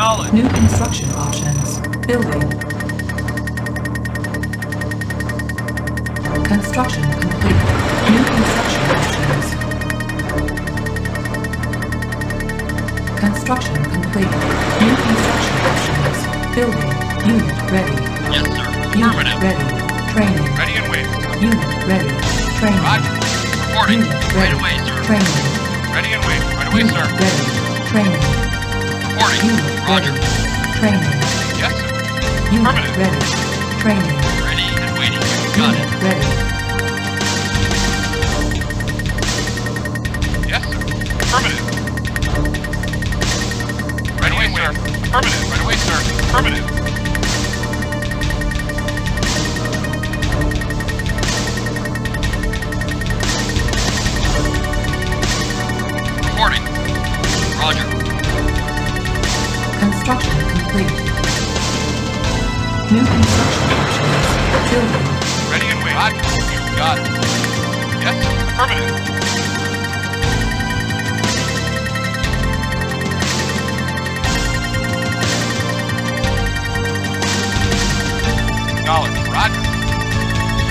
Acknowledged. New construction options. Building. Construction complete. New construction options. Construction complete. New construction options. Building. Unit ready. Yes, sir. Unit Affirmative. ready. Training. Ready and waiting. Unit ready. Training. Roger. Reporting. Unit Right ready. away, sir. Training. Ready and waiting. Right away, Unit sir. ready. Training. Reporting. Unit Roger. ready. Training. Yes, sir. Unit Affirmative. ready. Training. Ready and waiting. Got Unit it. ready. Yes, sir. Affirmative. Ready and waiting. Affirmative. Right away, sir. Affirmative. Reporting. Roger. Construction complete. New construction options. Building. Ready and waiting. Roger. You got it. Yes, sir. Affirmative. Acknowledged. Roger.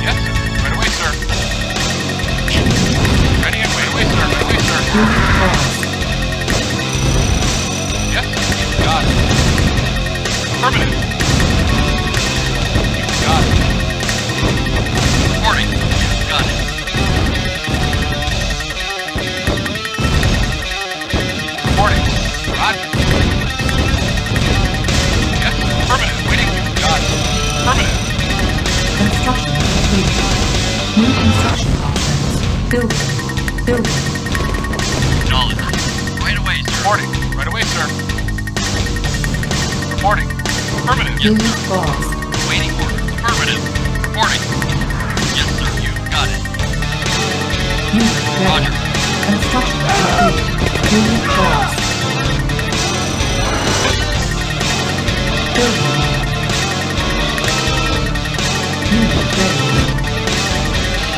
Yes, sir. Right away, sir. Ready and waiting. Right away, sir. Right away, sir. Unit lost. Yes, sir. Got it. Affirmative. Got it. Reporting. Got it. Reporting. Roger. Yes, sir. Affirmative. Waiting. Got it. Affirmative. Construction complete. New construction options. Building. Building. Acknowledged. Right away, sir. Reporting. Right away, sir. Reporting. Affirmative. Yes, Unit sir. lost. Waiting orders. Affirmative. Reporting. Yes, sir. You got it. Unit ready. Roger. Construction complete. Unit lost. Building. Unit ready.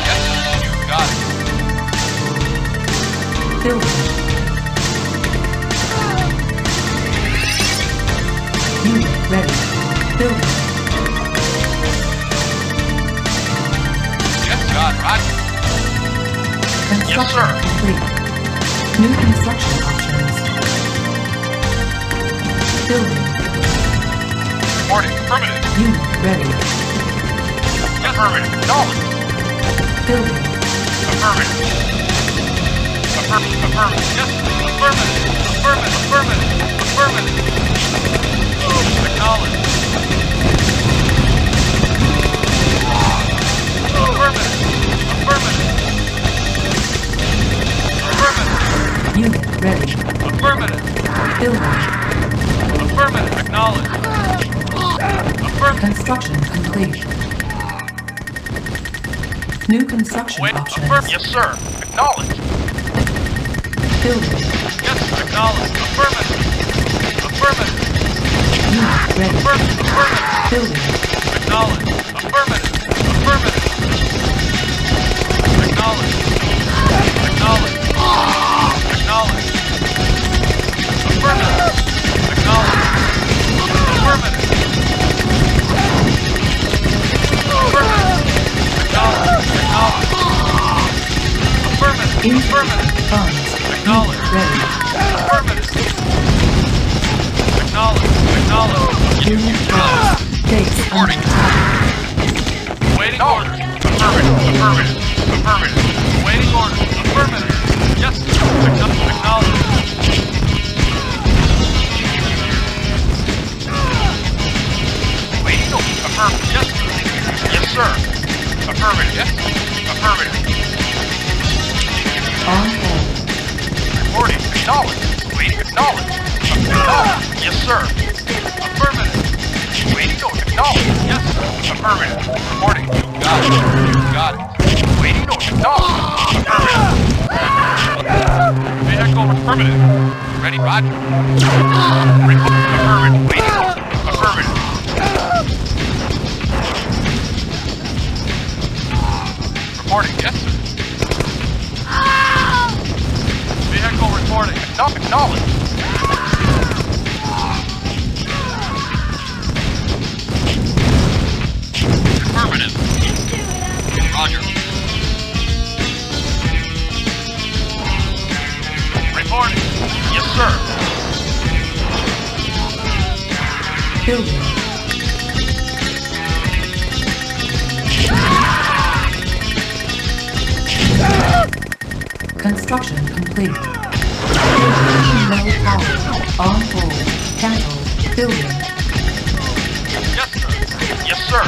Yes, sir. You got it. Building. Unit ready. Building. Yes, got it. Roger. Construction sir. complete. New construction options. Building. Reporting. Affirmative. Unit ready. Yes, affirmative. Acknowledged. Building. Affirmative. Affirmative. Yes, affirmative. Affirmative. Affirmative. Affirmative. Acknowledged. Affirmative. Affirmative. Affirmative. Unit ready. Affirmative. Building. Affirmative. Acknowledged. Affirmative. Construction complete. New construction Wait. options. Affirmative. Yes, sir. Acknowledged. Building. Yes, acknowledged. Affirmative. Affirmative. Unit ready. Affirmative. Affirmative. Building. Acknowledged. Affirmative. Affirmative. Acknowledged. Acknowledged. Acknowledged. Affirmative. Acknowledged. Affirmative. Affirmative. Acknowledged. Acknowledged. Affirmative. Affirmative. Funds. Acknowledged. Ready. Affirmative. Acknowledged. Acknowledged. Unit lost. Base under Reporting. attack. Waiting orders. Affirmative. Affirmative. Affirmative. Waiting orders. Affirmative. Yes. Acknowledged. Waiting orders. Affirmative. Yes. Yes, sir. Affirmative. Yes. Affirmative. On hold. Reporting. Acknowledged. Waiting. Acknowledged. Acknowledged. Yes, sir. Affirmative. Waiting. Orders. Acknowledged. Yes. Affirmative. Reporting. You got it. You got it. Waiting. Orders. Acknowledged. Affirmative. Vehicle affirmative. Ready, Roger. Report. Affirmative. Waiting. Orders. Affirmative. Reporting. Yes, sir. Vehicle reporting. Acknowledged. Yes, sir. Building. Construction complete. Building low power. On hold. Cancel. Building. Yes, sir. Yes, sir.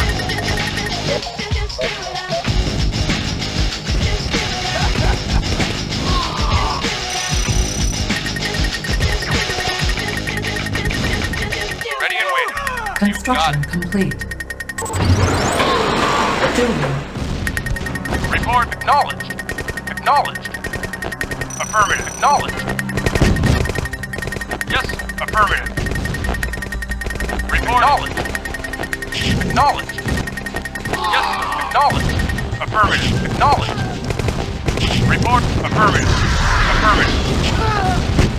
Ready and waiting. Construction complete. Building. Report acknowledged. Acknowledged. Affirmative. Acknowledged. Yes, affirmative. Report acknowledged. Acknowledged. Yes, sir. Acknowledged. Affirmative. Acknowledged. Report affirmative. Affirmative.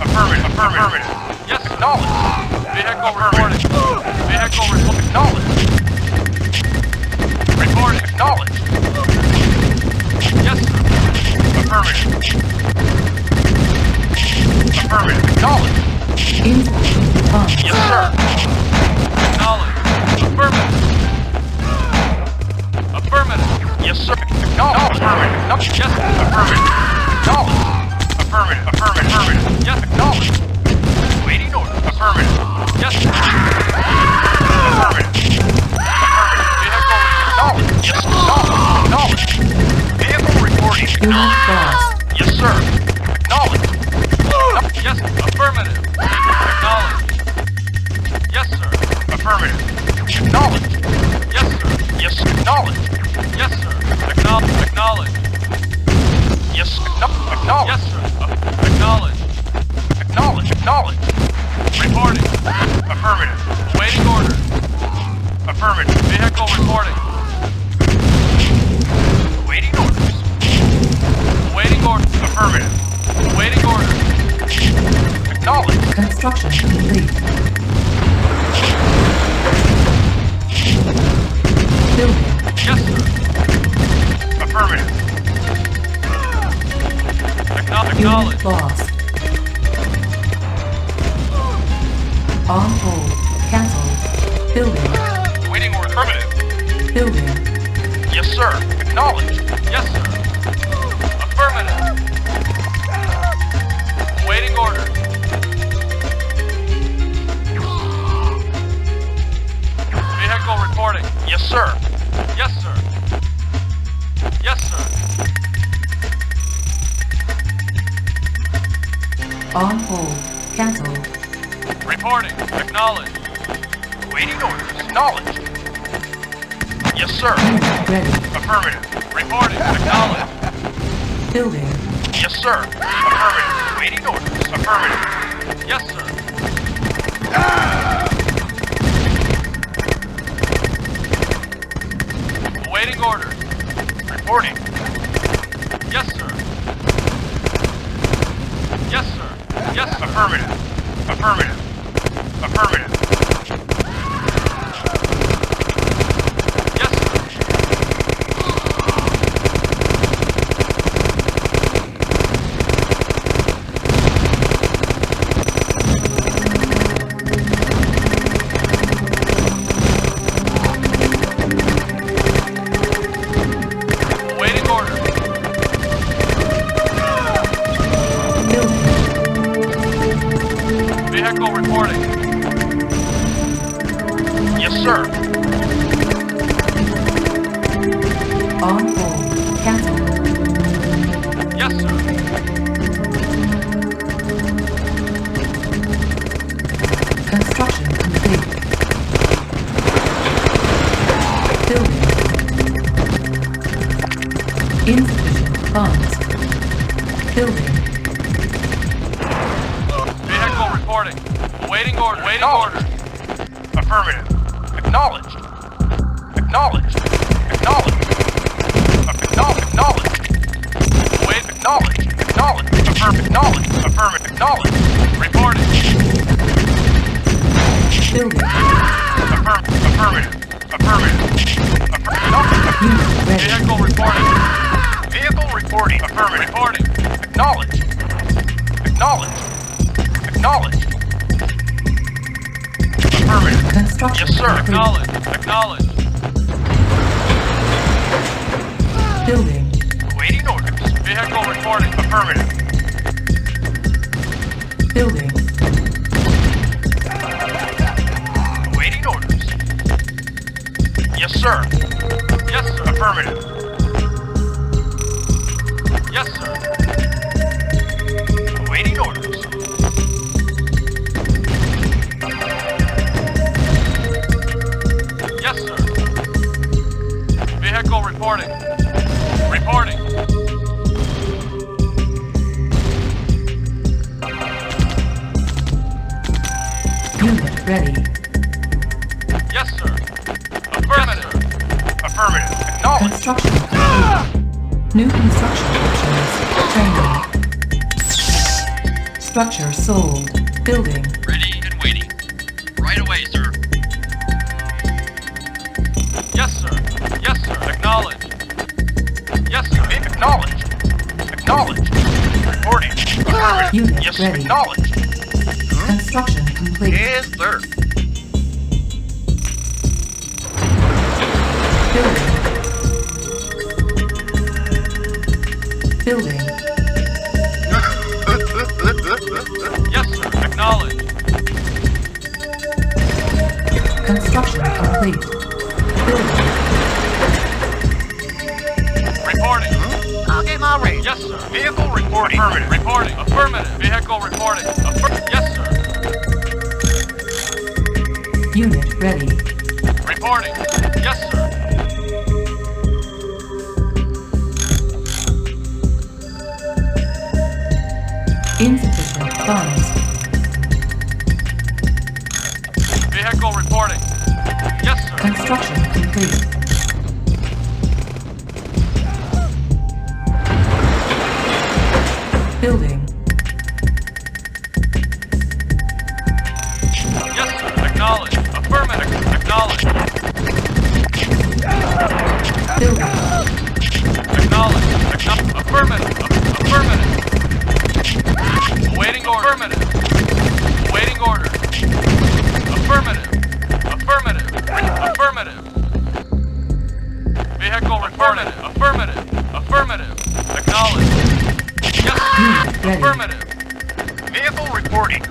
Affirmative. Affirmative. Yes, acknowledged. Vehicle reporting. Vehicle report acknowledged. Report acknowledged. Yes, sir. Affirmative. Affirmative. Acknowledged. Insufficient funds. Yes, sir. Acknowledged. Affirmative. Affirmative. Yes, sir. Acknowledged. Affirmative. Yes, affirmative. Acknowledged. Affirmative. Affirmative. Affirmative. Yes, acknowledged. Waiting order. Affirmative. Yes, sir. Affirmative. Affirmative. Vehicle acknowledged. Yes, acknowledged. Acknowledged. Vehicle reporting. Unit Acknowledged. lost. Yes, sir. Acknowledged. Yes, affirmative. Acknowledged. Yes, sir. Affirmative. Acknowledged. Yes, sir. Yes, acknowledged. Yes, sir. Acknowledged. Yes, acknowledged. Yes, sir. Acknowledged. Acknowledged. Acknowledged. Reporting. Affirmative. Waiting order. Affirmative. Vehicle reporting. Waiting orders. Waiting order. Affirmative. Waiting order. Acknowledged. Construction complete. Building. Yes, sir. Affirmative. Acknowledged. Unit lost. On hold. Cancelled. Building. Waiting order. Affirmative. Building. Yes, sir. Acknowledged. Yes, sir. Affirmative. Waiting order. Vehicle reporting. Yes, sir. Yes, sir. Yes, sir. On hold. Cancelled. Reporting. Acknowledged. Waiting orders. Acknowledged. Yes, sir. Unit ready. Affirmative. Reporting. Acknowledged. Building. Yes, sir. Affirmative. Waiting orders. Affirmative. Yes, sir. Awaiting orders. Reporting. Yes, sir. Yes, sir. Yes, affirmative. Affirmative. Affirmative. Yes, sir. Awaiting order. Building. Vehicle reporting. Yes, sir. On hold. Cancelled. Yes, sir. Construction complete. Building. Insufficient funds. Building. Vehicle reporting. Awaiting order. Waiting order. Affirmative. Acknowledged. Acknowledged. Acknowledged. Acknowledged. Wait. Acknowledged. Acknowledged. Affirmative. Acknowledged. Affirmative. Acknowledged. Reporting. Building. Affirmative. Affirmative. Unit ready. Vehicle reporting. Vehicle reporting. Affirmative. Reporting. Acknowledged. Acknowledged. Acknowledged. Affirmative. Construction Yes, sir. complete. Acknowledged. Building. Awaiting orders. Vehicle reporting. Affirmative. Building. Awaiting orders. Yes, sir. Yes, sir. Affirmative. Yes, sir. Awaiting orders. Yes, sir. Vehicle reporting. Reporting. Unit ready. Yes, sir. Affirmative. Affirmative. Acknowledged. Construction complete. New construction options. Training. Structure sold. Building. Ready and waiting. Right away, sir. Yes, sir. Yes, sir. Acknowledged. Yes, sir. Acknowledged. Acknowledged. Reporting. Affirmative. Unit Yes, ready. acknowledged. Construction complete. Yes, sir. Building. Building. Yes, sir. Acknowledged. Construction complete. Building. Reporting. I'll get my range. Yes, sir. Vehicle reporting. Affirmative. Reporting. Affirmative. Vehicle reporting. Yes, sir. Unit ready. Reporting. Yes, sir. Insufficient funds. Vehicle reporting. Yes, sir. Construction complete. Building. Yes, sir. Acknowledged. Affirmative. Acknowledged. Building. Acknowledged. Affirmative. Affirmative. Awaiting order. Affirmative. Awaiting order. Affirmative. Affirmative. Affirmative. Vehicle reported. Affirmative. Affirmative. Acknowledged. Yes. Unit ready. Affirmative. Vehicle reporting.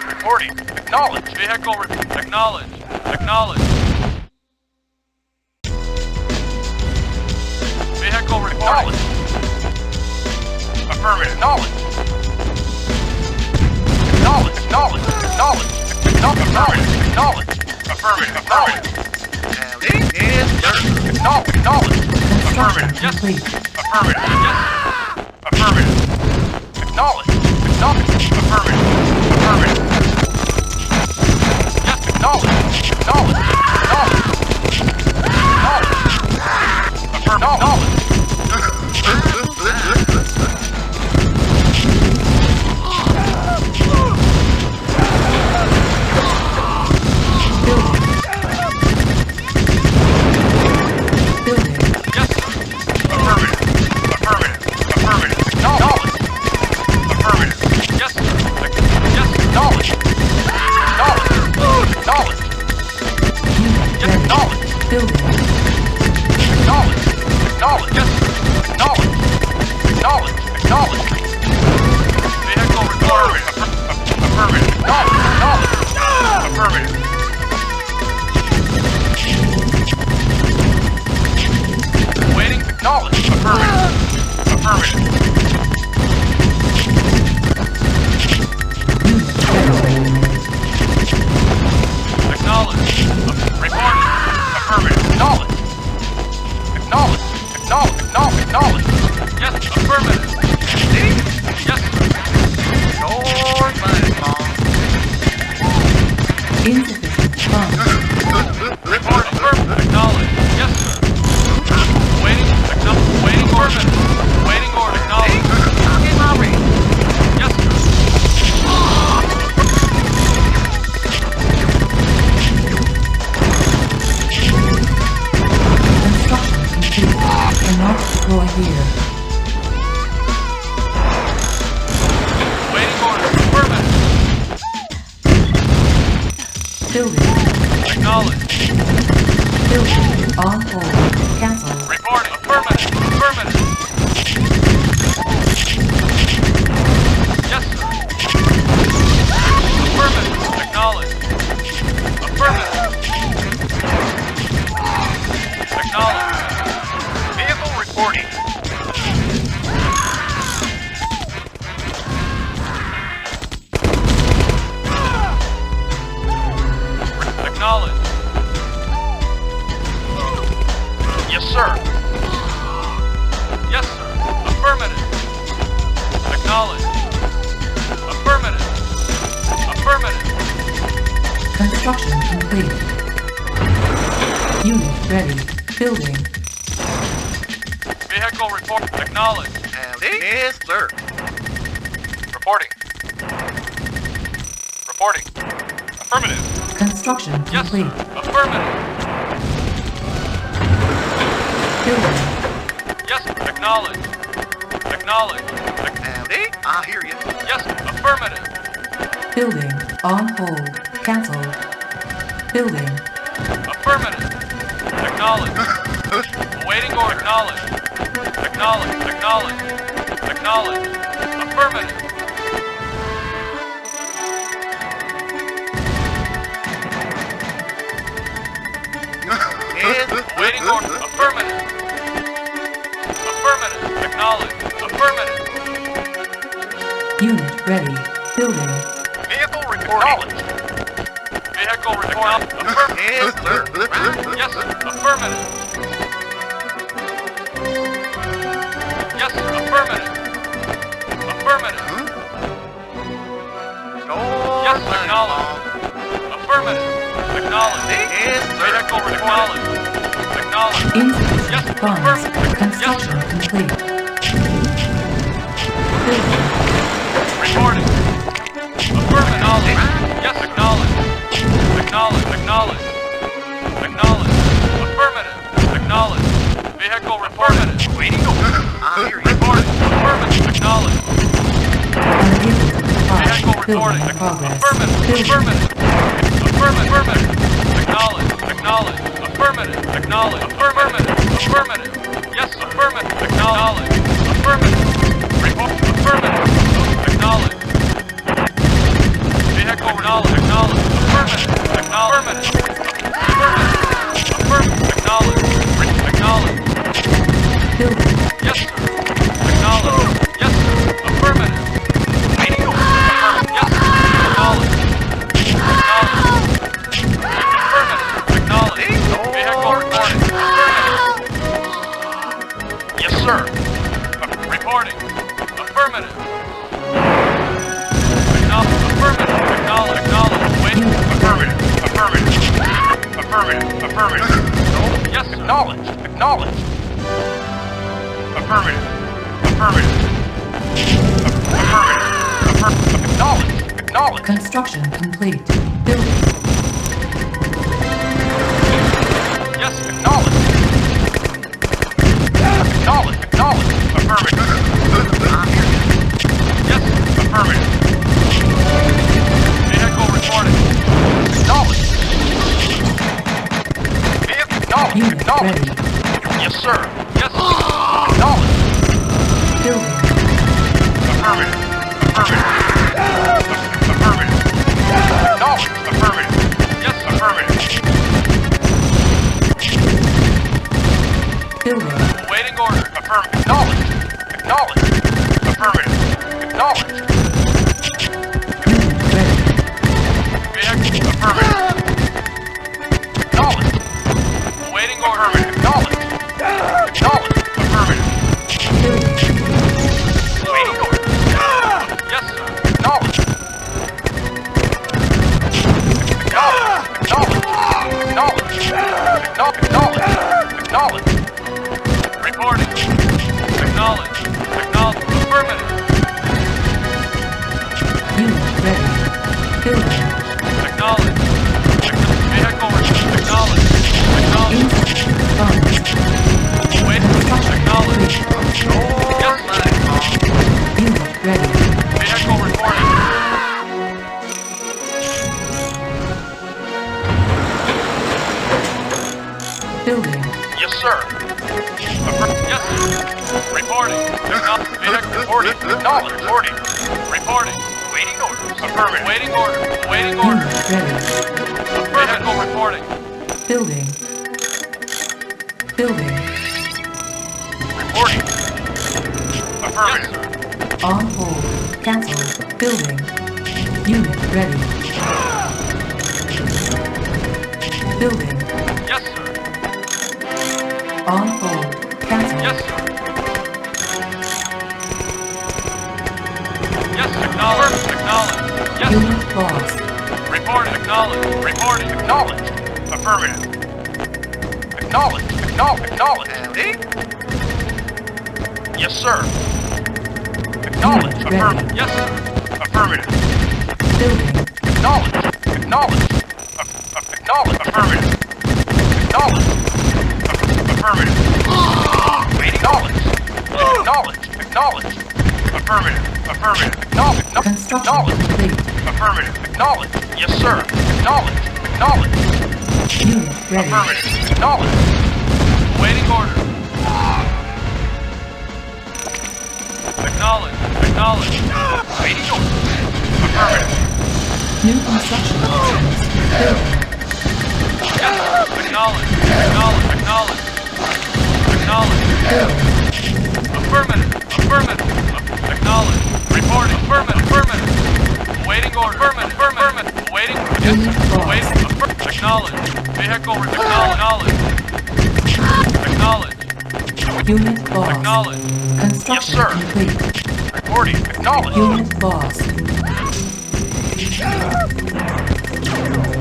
Reporting. Acknowledged. Vehicle acknowledged. Acknowledged. Vehicle reporting. Affirmative. Acknowledged. Acknowledged. Acknowledged. Acknowledged. Affirmative. Acknowledged. Affirmative. Affirmative. Yes, sir. Acknowledged. Acknowledged. Construction Affirmative. Yes. complete. Affirmative. Yes. Affirmative. Acknowledged. Acknowledged. Affirmative. Affirmative. Yes. Acknowledged. Acknowledged. Acknowledged. Acknowledged. Affirmative. Building. Yes. Affirmative. Affirmative. Affirmative. Acknowledged. Affirmative. On hold. Cancel. Reporting. Affirmative. Affirmative. Yes, sir. Affirmative. Acknowledge. Affirmative. Acknowledge. Vehicle reporting. Acknowledge. Yes, sir. Yes, sir. Affirmative. Acknowledge. Affirmative. Affirmative. Construction complete. Unit ready. Building. Vehicle report. Acknowledge. Yes, sir. Reporting. Reporting. Affirmative. Construction Yes, sir. complete. Affirmative. Building. Yes, acknowledge. Acknowledge. Howdy, I hear you. Yes, affirmative. Building. On hold. Cancelled. Building. Affirmative. Acknowledge. Awaiting or acknowledge. Acknowledge. Acknowledge. Acknowledge. Affirmative. Yes, Awaiting order. Affirmative. Affirmative. Acknowledge. Affirmative. Unit ready. Building. Vehicle reporting. Vehicle reporting. Affirmative. yes, sir. Yes, sir. Affirmative. Yes, sir. Affirmative. Affirmative. Yes, sir. Acknowledge. Affirmative. Acknowledge. Yes, sir. Vehicle acknowledge. Acknowledge. Insufficient Yes, funds. affirmative. Construction Yes, complete. Building. reporting. Affirmative. Yes, acknowledge. Acknowledge. Acknowledge. Acknowledge. Affirmative. Acknowledge. Vehicle reported. Waiting over. I hear you. Reporting. Affirmative. Acknowledge. Unable. Vehicle Building reporting. in progress. Affirmative. Building. Affirmative. Affirmative. Acknowledge. Acknowledge. Affirmative. Acknowledge. Affirmative. Affirmative. Yes. Affirmative. Acknowledge. Affirmative. Report. Affirmative. Acknowledge. Vehicle acknowledge. Acknowledge. Affirmative. Acknowledge. Affirmative. Affirmative. Acknowledge. Acknowledge. Building. Yes, sir. Acknowledge. Yes, sir. Affirmative. Waiting over. Affirmative. Yes, sir. Acknowledge. Acknowledge. Vehicle reporting. Affirmative. Yes, sir. Reporting. Affirmative. Affirmative. Acknowledge. Waiting. Affirmative. Affirmative. Yes, sir. Acknowledge. Affirmative. Acknowledge. Construction complete. Building. Yes, acknowledge. Affirmative. Yes, affirmative. Vehicle reported. Acknowledge. Unit ready. Yes, sir. Yes, acknowledge. Building. Affirmative. Acknowledge. Affirmative. Yes, affirmative. Building. Waiting order. Affirmative. Acknowledge. Affirmative. Acknowledge. Unit ready. Vehicle. Affirmative. Acknowledge. Waiting order. Acknowledge. Reporting. Reporting. Acknowledged. Reporting. Reporting. Waiting orders. Affirmative. Waiting order. Waiting order. Unit ready. Vehicle reporting. Building. Building. Reporting. Affirmative. On hold. Cancel. Building. Unit ready. Building. Yes, sir. On hold. Cancel. Yes, sir. Yes, acknowledged. Acknowledged. Yes, sir. Unit lost. Reporting. Acknowledged. Reporting. Acknowledged. Affirmative. Acknowledged. Acknowledged. Howdy. Yes, sir. Acknowledged. Ready. Affirmative. Yes, sir. Affirmative. Building. Acknowledged. Acknowledged. Acknowledged. Affirmative. Acknowledged. Affirmative. Waiting. Acknowledged. Acknowledged. Acknowledged. Affirmative. Affirmative. Acknowledged. Construction Acknowledged. complete. Affirmative. Acknowledged. Yes, sir. Acknowledged. Acknowledged. Unit ready. Affirmative. Acknowledged. Waiting order. Acknowledged. Acknowledged. Waiting order. Affirmative. New construction options. Building. Yes, sir. Acknowledged. Acknowledged. Acknowledged. Acknowledged. Building. Affirmative. Affirmative. Acknowledged. Reporting. Affirmative. Affirmative. Waiting order. Affirmative. Affirmative. Waiting. Yes, Unit sir. lost. Waiting. Acknowledged. Vehicle. Acknowledged. Acknowledged. Unit lost. Acknowledged. Construction Yes, sir. complete. Reporting. Acknowledged. Unit lost.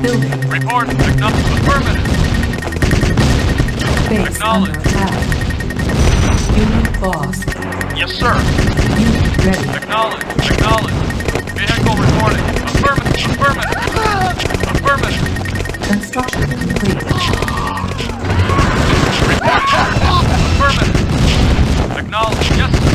Building. Report. Acknowledged. Affirmative. Base Acknowledged. under attack. Unit lost. Yes, sir. Unit ready. Acknowledged. Acknowledged. Vehicle reporting. Affirmative. Affirmative. Affirmative. Construction complete. Affirmative. Acknowledged. Yes, sir.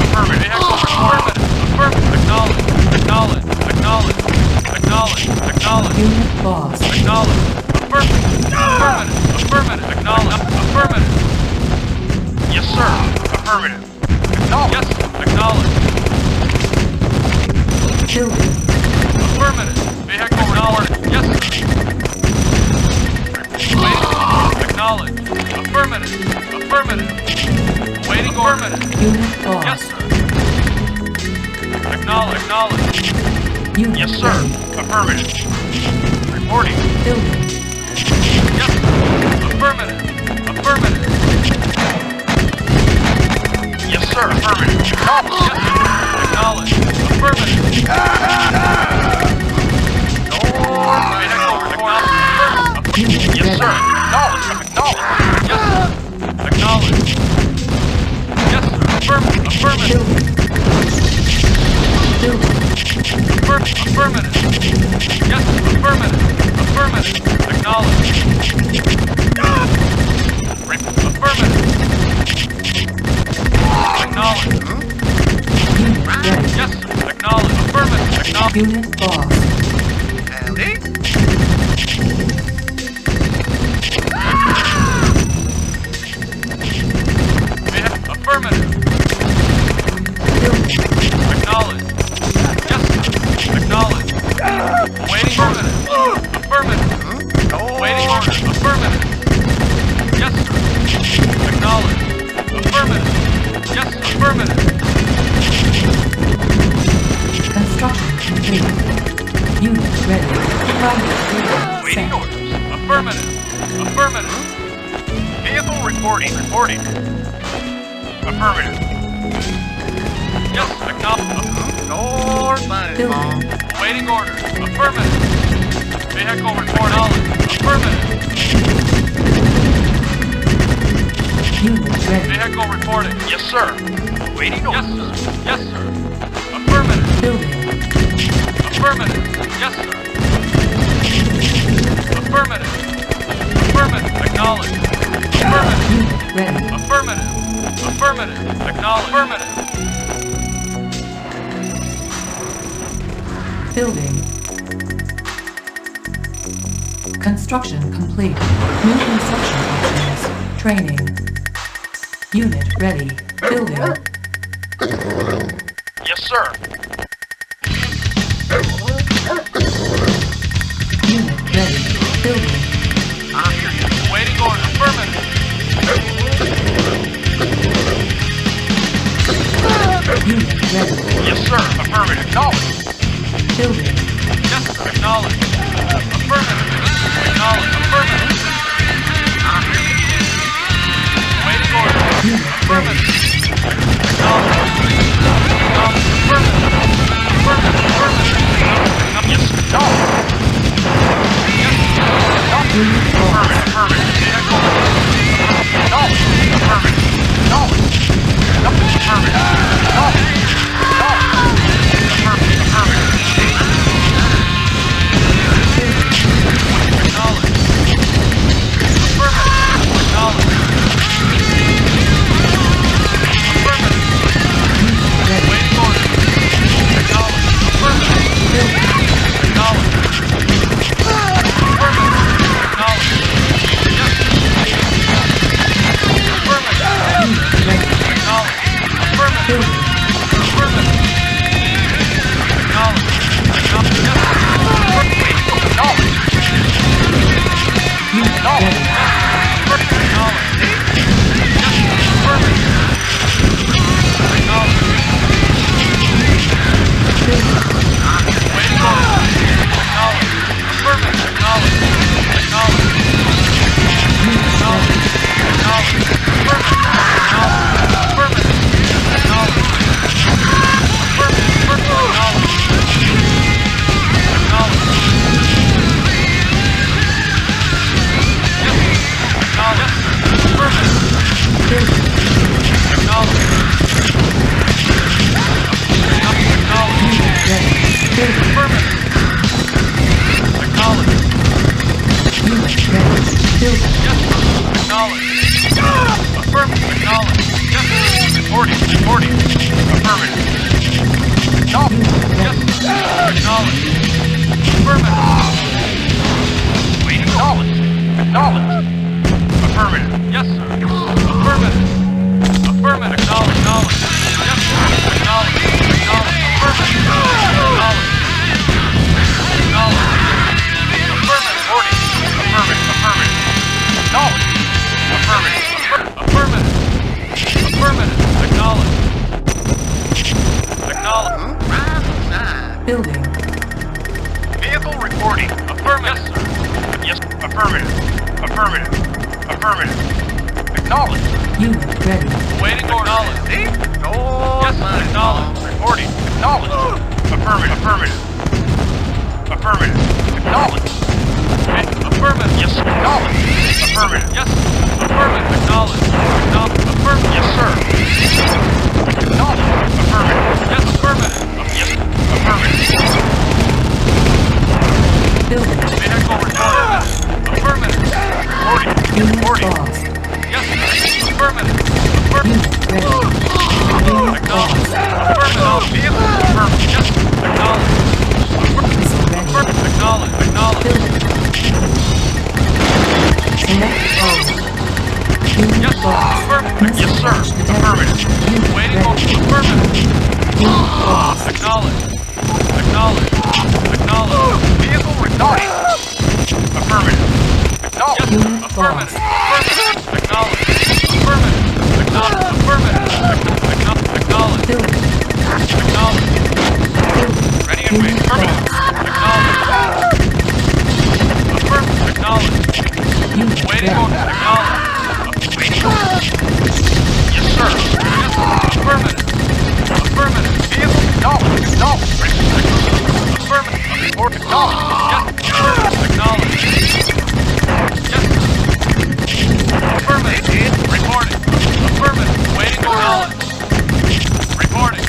Affirmative. Vehicle affirmative. Affirmative. Acknowledged. Acknowledged. Acknowledged. Acknowledged. Acknowledged. Unit lost. Acknowledged. Affirmative. Affirmative. Affirmative. Acknowledged. Affirmative. Yes, sir. Affirmative. Acknowledged. Yes, sir. Acknowledged. Building. Affirmative. Vehicle acknowledged. Yes, sir. Waiting. Acknowledged. Affirmative. Affirmative. Waiting order. Unit lost. Yes, sir. Acknowledged. Acknowledged. Unit Yes, sir. ready. Affirmative. Reporting. Building. Yes, sir. Affirmative. Affirmative. Yes, sir. Affirmative. Acknowledged. Yes, sir. Acknowledged. Affirmative. Unit Yes, ready. sir. Acknowledged. Acknowledged. Yes, sir. Acknowledged. Yes, sir. Affirmative. Affirmative. Building. Affirmative. Yes, sir. Affirmative. Affirmative. Acknowledged. Affirmative. Acknowledged. Unit ready. Yes, sir. Acknowledged. Affirmative. Acknowledged. Unit lost. Howdy. Affirmative. Building. Acknowledged. Yes, sir. Acknowledged. Waiting affirmative. Affirmative. Waiting order. Affirmative. Yes, sir. Acknowledged. Affirmative. Yes, sir. Affirmative. Construction complete. Unit ready. Primary building Waiting set. orders. Affirmative. Affirmative. Vehicle reporting. Reporting. Affirmative. Yes, acknowledged. Building. Waiting orders. Affirmative. Vehicle report knowledge. Affirmative. Unit ready. Vehicle reporting. Yes, sir. Waiting orders. Yes, sir. Yes, sir. Affirmative. Building. Affirmative. Yes, sir. Affirmative. Affirmative. Acknowledged. Affirmative. Unit ready. Affirmative. Affirmative. Acknowledged. Affirmative. Building. Construction complete. New construction options. Training. Unit ready. Building. Yes, sir. Unit ready. Building. I hear you. Waiting order. Affirmative. Unit ready. Yes, sir. Affirmative. Acknowledge. Building. Yes, sir. Acknowledge. Affirmative. Acknowledge. Affirmative. Waiting order. Unit ready. Acknowledge. Acknowledge. Affirmative. Affirmative. Affirmative. Yes, acknowledge. Yes, acknowledge. Unit lost. Affirmative. Acknowledge. Affirmative. Acknowledge. Affirmative. Acknowledge. Building. Vehicle reporting. Affirmative. Yes, sir. Yes, affirmative. Affirmative. Affirmative. Acknowledge. Unit ready. Waiting order. Acknowledge. See? Go Yes, sir. Acknowledge. Reporting. Acknowledge. Affirmative. Affirmative. Affirmative. Acknowledge. Affirmative. Yes, sir. Acknowledge. Affirmative. Yes. Affirmative. Acknowledge. Acknowledge. Affirmative. Yes, sir. Acknowledge. Affirmative. Yes, affirmative. Yes. Affirmative. Building. Vehicle reporting. Affirmative. Reporting. Unit Reporting. lost. Yes, sir. Affirmative. Unit ready. Unit Acknowledge. lost. Affirmative. Vehicle affirmative. Yes. Acknowledge. Missile ready. Affirmative. Acknowledge. Acknowledge. Building. Select all. Unit Yes, sir. lost. Affirmative. Yes, sir. Missile detected. Affirmative. Unit Waiting on ready. affirmative. Unit lost. Acknowledge. Acknowledge. Acknowledge. Vehicle reporting. Affirmative. Acknowledge. Unit Affirmative. lost. Affirmative. Acknowledge. Affirmative. Acknowledge. Affirmative. Acknowledge. Building. Acknowledge. Building. Ready and waiting. Unit Affirmative. lost. Acknowledge. Affirmative. Acknowledge. Unit Waiting ready. on acknowledge. Waiting on. Yes, sir. Yes, sir. Affirmative. Affirmative. Vehicle acknowledge. Acknowledge. Affirmative. Report acknowledge. Yes. Affirmative. Acknowledge. Yes. Affirmative. Reporting. Affirmative. Waiting on knowledge. Reporting.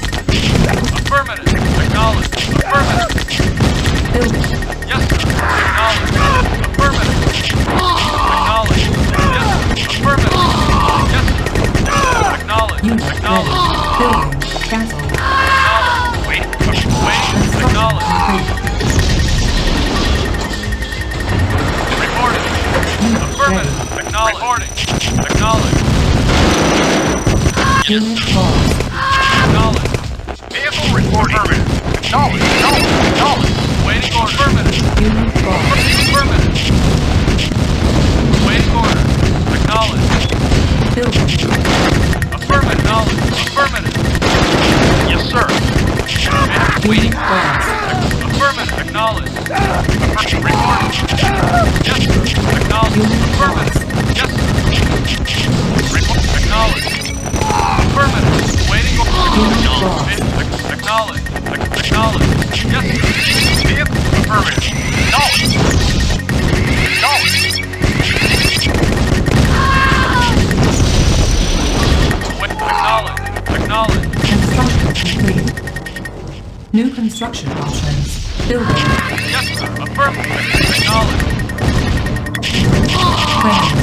Reporting. Acknowledge. Acknowledge. Waiting order. Affirmative. Unit lost. Affirmative. Waiting order. Acknowledge. Building. Affirmative. Acknowledge. Affirmative. Yes, sir. Unit lost. Affirmative. Acknowledge. Affirmative. Reporting. Yes, sir. Acknowledge. Unit Affirmative. lost. Yes, sir. Report. Acknowledge. Affirmative. Waiting order. Unit lost. Acknowledge. Acknowledge. Yes, sir. Vehicle. Affirmative. Acknowledge. Acknowledge. Acknowledge. Acknowledge. Construction complete. New construction options. Building. Yes, sir. Affirmative. Acknowledge. Training.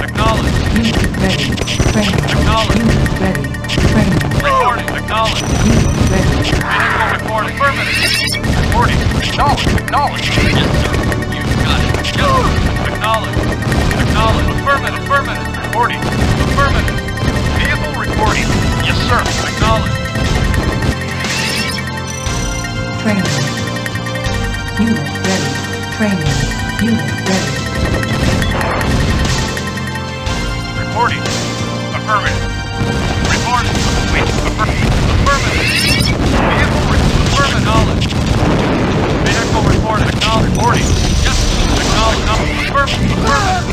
Acknowledge. Unit ready. Training. Acknowledge. Unit ready. Training. Reporting. Acknowledge. Unit ready. Vehicle reporting. Affirmative. Reporting. Acknowledge. Acknowledge. Yes, sir. You got it. Yes, sir. Acknowledge. Acknowledge. Affirmative. Affirmative. Reporting. Affirmative. Vehicle reporting. Yes, sir. Acknowledge. Training. Unit ready. Training. Unit ready. Reporting. Affirmative. Reporting. Wait. Affirmative. Vehicle affirmative. Knowledge. Vehicle reporting. Acknowledge. Reporting. Yes. Acknowledge. Affirmative. Affirmative.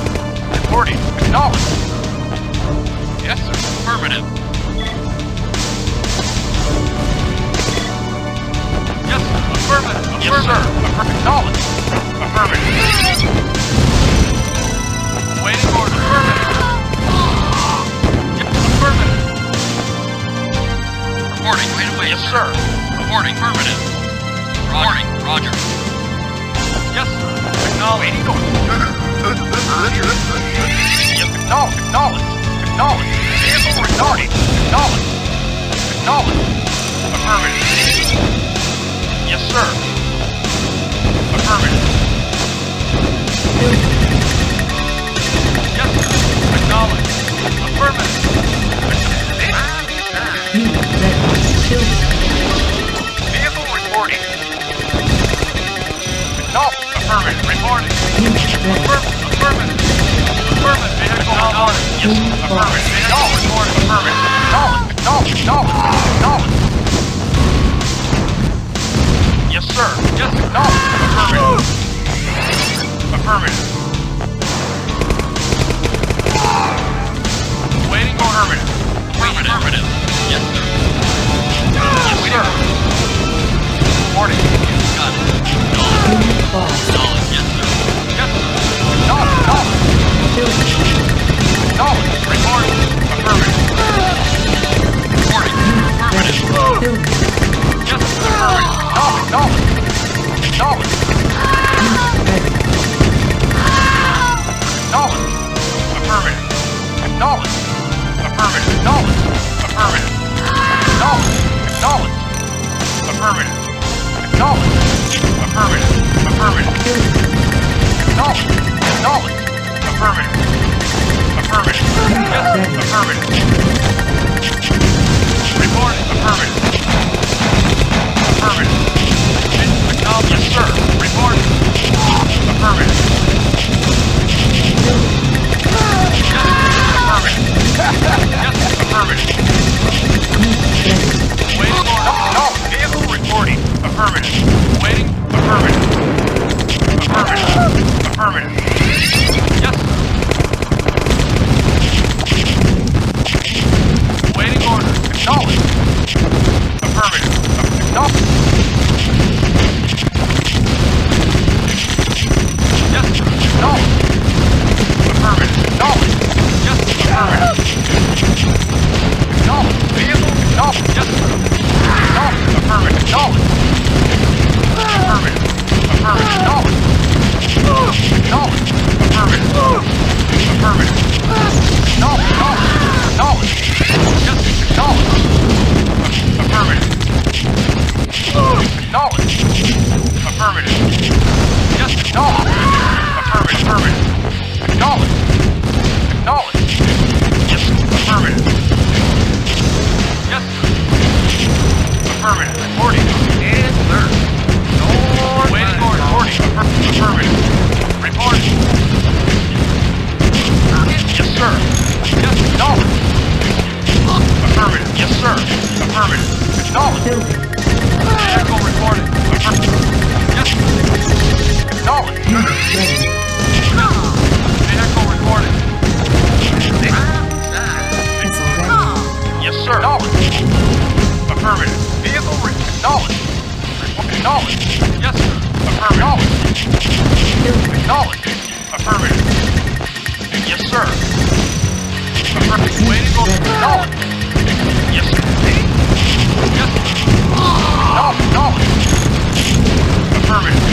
Reporting. Acknowledge. Yes, sir. Affirmative. Yes, sir. Affirmative. Yes, sir. Acknowledge. Affirmative. Waiting order. Affirmative. Yes, affirmative. Reporting. Wait away. Yes, sir. Reporting. Affirmative. Reporting. Roger. Yes, sir. Acknowledge. Waiting order. Yes, acknowledge. Acknowledge. Acknowledge. Vehicle reporting. Acknowledge. Acknowledge. Affirmative. Yes, sir. Affirmative. Building. Yes, sir. Acknowledge. Affirmative. Unit ready. Building. Vehicle reporting. Acknowledge. Affirmative. Reporting. Unit ready. Affirmative. Affirmative. Vehicle acknowledge. Yes. Unit Affirmative. lost. Vehicle reporting. Affirmative. Acknowledge. Acknowledge. Acknowledge. Yes, sir. Yes. Acknowledge. Affirmative. Affirmative. Waiting order. Affirmative. Affirmative. Yes, sir. Yes, sir. Reporting. Got it. Unit lost. Knowledge. Yes, sir. Yes, sir. Knowledge. Knowledge. Building. Knowledge. Reporting. Affirmative. Reporting. Affirmative. Building. Yes, affirmative. Knowledge. Knowledge. Knowledge. Unit ready. Knowledge. Affirmative. Knowledge. Affirmative. Knowledge. Affirmative. Knowledge. Knowledge. Affirmative. Knowledge. Affirmative. Affirmative. Building. Knowledge. Knowledge. Affirmative. Affirmative. Yes, affirmative. Reporting. Affirmative. Affirmative. Acknowledge. Yes, sir. Reporting. Affirmative. Yes, affirmative. Yes, affirmative. Waiting for no. Vehicle reporting. Affirmative. Waiting. Affirmative. Affirmative. Affirmative. Yes, sir. Waiting order. Acknowledge. Affirmative. Acknowledge. Yes, sir. Acknowledge. Affirmative. Acknowledge. Yes, affirmative. Acknowledge. Vehicle. Acknowledge. Yes, sir. Acknowledge. Affirmative. Acknowledge. Affirmative. Affirmative. Acknowledge. Acknowledge. Affirmative. Affirmative. Acknowledge. Acknowledge. Yes, acknowledge. Affirmative. Acknowledge. Affirmative. Yes, acknowledge. Affirmative. Affirmative. Acknowledge. Acknowledge. Yes, affirmative. Yes, sir. Affirmative. Reporting. Acknowledged. Yes, sir. Affirmative. Building. Acknowledged. Affirmative. Yes, sir. Affirmative. Waiting order. Acknowledged. Yes, sir. Yes, sir. Acknowledged. Affirmative.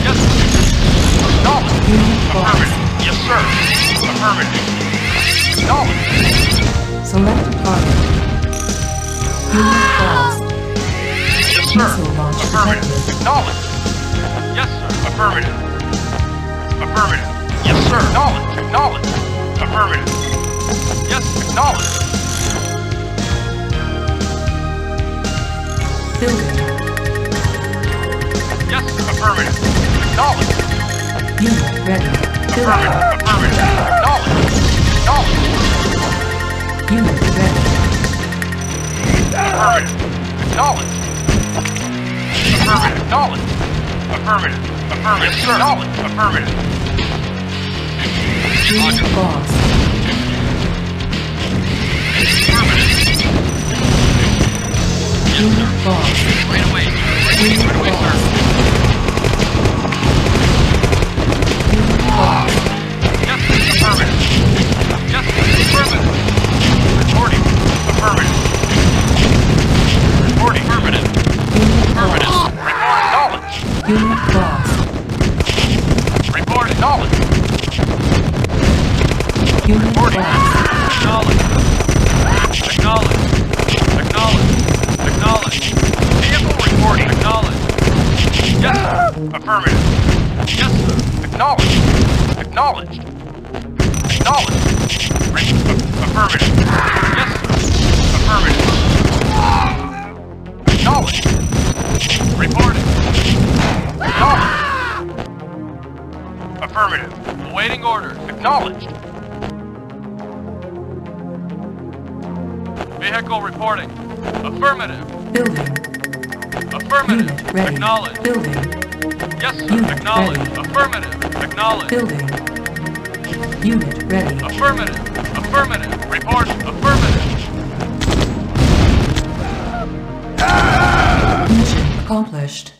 Yes, sir. Acknowledged. Unit Affirmative. lost. Yes, sir. Affirmative. Acknowledged. Select target. Unit lost. Yes, sir. Missile launch Affirmative. detected. Acknowledged. Yes, sir. Affirmative. Affirmative. Yes, sir. Acknowledged. Acknowledged. Affirmative. Yes, acknowledged. Building. Yes, affirmative. Acknowledged. Unit ready. Building. Affirmative. Affirmative. Acknowledged. Acknowledged. Unit ready. Affirmative. Acknowledged. Affirmative. Acknowledged. Affirmative. Affirmative. Yes, sir. Acknowledged. Affirmative. Unit lost. Unit lost. Right away. Unit Right away, sir. lost. Unit lost. Yes, affirmative. Yes, affirmative. Reporting. Affirmative. Reporting. Affirmative. Unit Affirmative. lost. Report acknowledged. Unit lost. Report acknowledged. Unit Reporting. lost. Acknowledged. Acknowledged. Acknowledged. Acknowledged. Vehicle reporting. Acknowledged. Yes, sir. Affirmative. Yes, sir. Acknowledged. Acknowledged. Acknowledged. Affirmative. Yes, sir. Affirmative. Acknowledged. Reporting. Acknowledged. Affirmative. Awaiting orders. Acknowledged. Vehicle reporting. Affirmative. Building. Affirmative. Unit ready. Acknowledged. Building. Yes, sir. Unit Acknowledged. ready. Affirmative. Acknowledged. Building. Unit ready. Affirmative. Affirmative. Report. Affirmative. Mission accomplished.